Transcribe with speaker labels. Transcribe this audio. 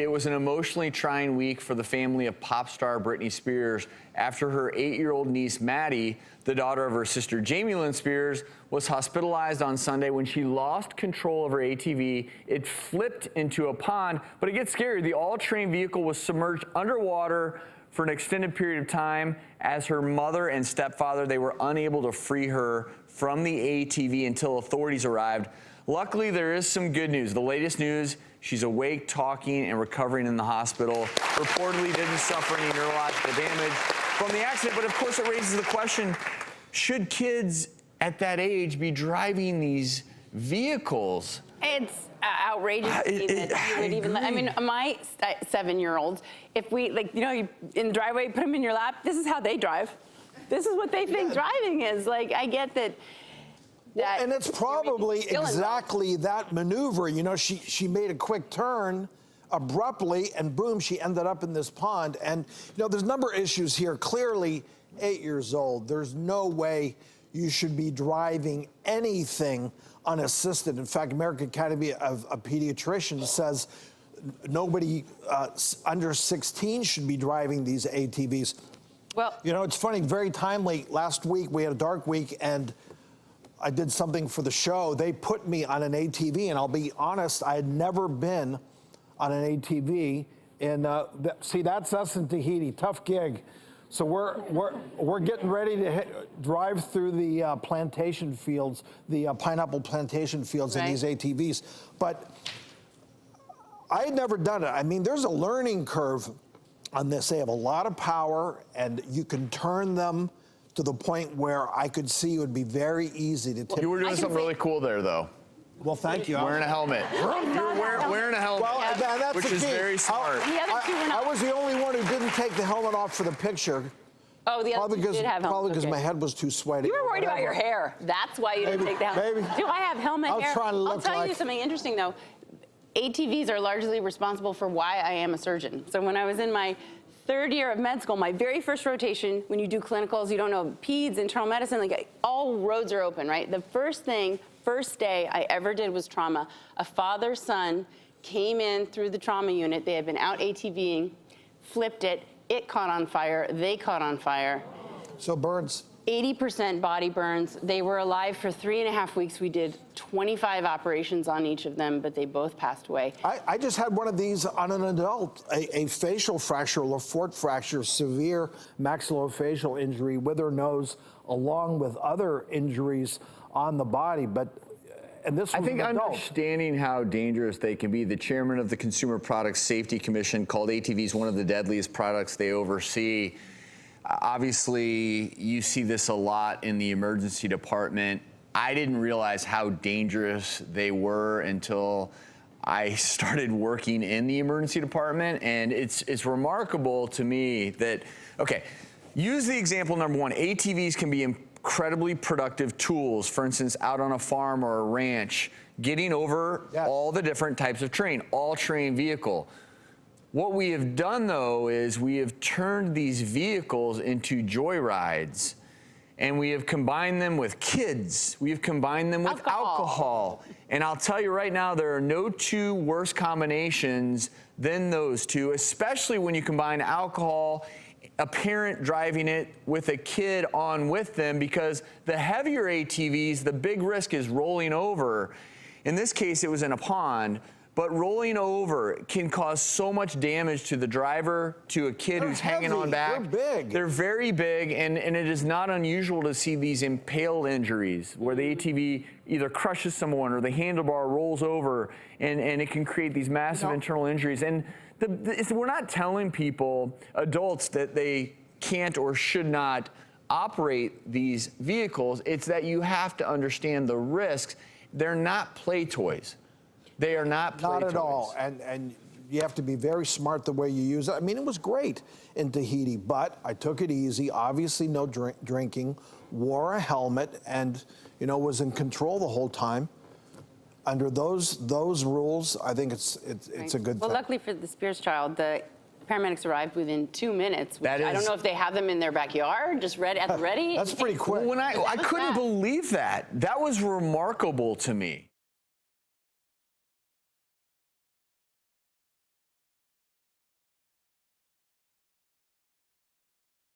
Speaker 1: It was an emotionally trying week for the family of pop star Britney Spears after her 8-year-old niece, Maddie, the daughter of her sister, Jamie Lynn Spears, was hospitalized on Sunday when she lost control of her ATV. It flipped into a pond, but it gets scary. The all-terrain vehicle was submerged underwater for an extended period of time. As her mother and stepfather, they were unable to free her from the ATV until authorities arrived. Luckily, there is some good news. The latest news, she's awake, talking, and recovering in the hospital. Reportedly didn't suffer any neurological damage from the accident, but of course it raises the question, should kids at that age be driving these vehicles?
Speaker 2: It's outrageous to me that you would even, I mean, my 7-year-olds, if we, like, you know, you, in the driveway, put them in your lap, this is how they drive. This is what they think driving is. Like, I get that.
Speaker 3: And it's probably exactly that maneuver. You know, she made a quick turn abruptly, and boom, she ended up in this pond. And, you know, there's a number of issues here. Clearly, 8 years old, there's no way you should be driving anything unassisted. In fact, American Academy of Pediatricians says nobody under 16 should be driving these ATVs. Well, you know, it's funny, very timely. Last week, we had a dark week, and I did something for the show. They put me on an ATV, and I'll be honest, I had never been on an ATV. And see, that's us in Tahiti, tough gig. So we're getting ready to drive through the plantation fields, the pineapple plantation fields in these ATVs. But I had never done it. I mean, there's a learning curve on this. They have a lot of power, and you can turn them to the point where I could see it would be very easy to take.
Speaker 1: You were doing something really cool there, though.
Speaker 3: Well, thank you.
Speaker 1: Wearing a helmet. You were wearing a helmet,
Speaker 3: well,
Speaker 1: which is very smart.
Speaker 3: I was the only one who didn't take the helmet off for the picture.
Speaker 2: Oh, the other two did have helmets.
Speaker 3: Probably because my head was too sweaty.
Speaker 2: You were worried about your hair. That's why you didn't take the helmet. Do I have helmet hair? I'll tell you something interesting, though. ATVs are largely responsible for why I am a surgeon. So when I was in my 3rd year of med school, my very first rotation, when you do clinicals, you don't know peds, internal medicine, like all roads are open, right? The first day I ever did was trauma. A father-son came in through the trauma unit. They had been out ATVing, flipped it. It caught on fire. They caught on fire.
Speaker 3: So burns.
Speaker 2: 80% body burns. They were alive for 3.5 weeks. We did 25 operations on each of them, but they both passed away.
Speaker 3: I just had one of these on an adult, a facial fracture, Le Fort fracture, severe maxillofacial injury with her nose, along with other injuries on the body. But and this was
Speaker 1: I think understanding how dangerous they can be, the chairman of the Consumer Product Safety Commission called ATVs one of the deadliest products they oversee. Obviously, you see this a lot in the emergency department. I didn't realize how dangerous they were until I started working in the emergency department, and it's remarkable to me that, okay, use the example number one. ATVs can be incredibly productive tools, for instance, out on a farm or a ranch, getting over all the different types of terrain, all-terrain vehicle. What we have done, though, is we have turned these vehicles into joyrides, and we have combined them with kids. We have combined them with alcohol. And I'll tell you right now, there are no two worse combinations than those two, especially when you combine alcohol, a parent driving it with a kid on with them, because the heavier ATVs, the big risk is rolling over. In this case, it was in a pond. But rolling over can cause so much damage to the driver, to a kid who's hanging on back.
Speaker 3: They're big.
Speaker 1: They're very big, and it is not unusual to see these impaled injuries where the ATV either crushes someone or the handlebar rolls over, and it can create these massive internal injuries. And we're not telling people, adults, that they can't or should not operate these vehicles. It's that you have to understand the risks. They're not play toys. They are not play toys.
Speaker 3: Not at all, and you have to be very smart the way you use it. I mean, it was great in Tahiti, but I took it easy, obviously no drinking, wore a helmet, and, you know, was in control the whole time. Under those rules, I think it's a good thing.
Speaker 2: Well, luckily for the Spears child, the paramedics arrived within 2 minutes. Which I don't know if they have them in their backyard, just at the ready.
Speaker 3: That's pretty quick.
Speaker 1: When I couldn't believe that. That was remarkable to me.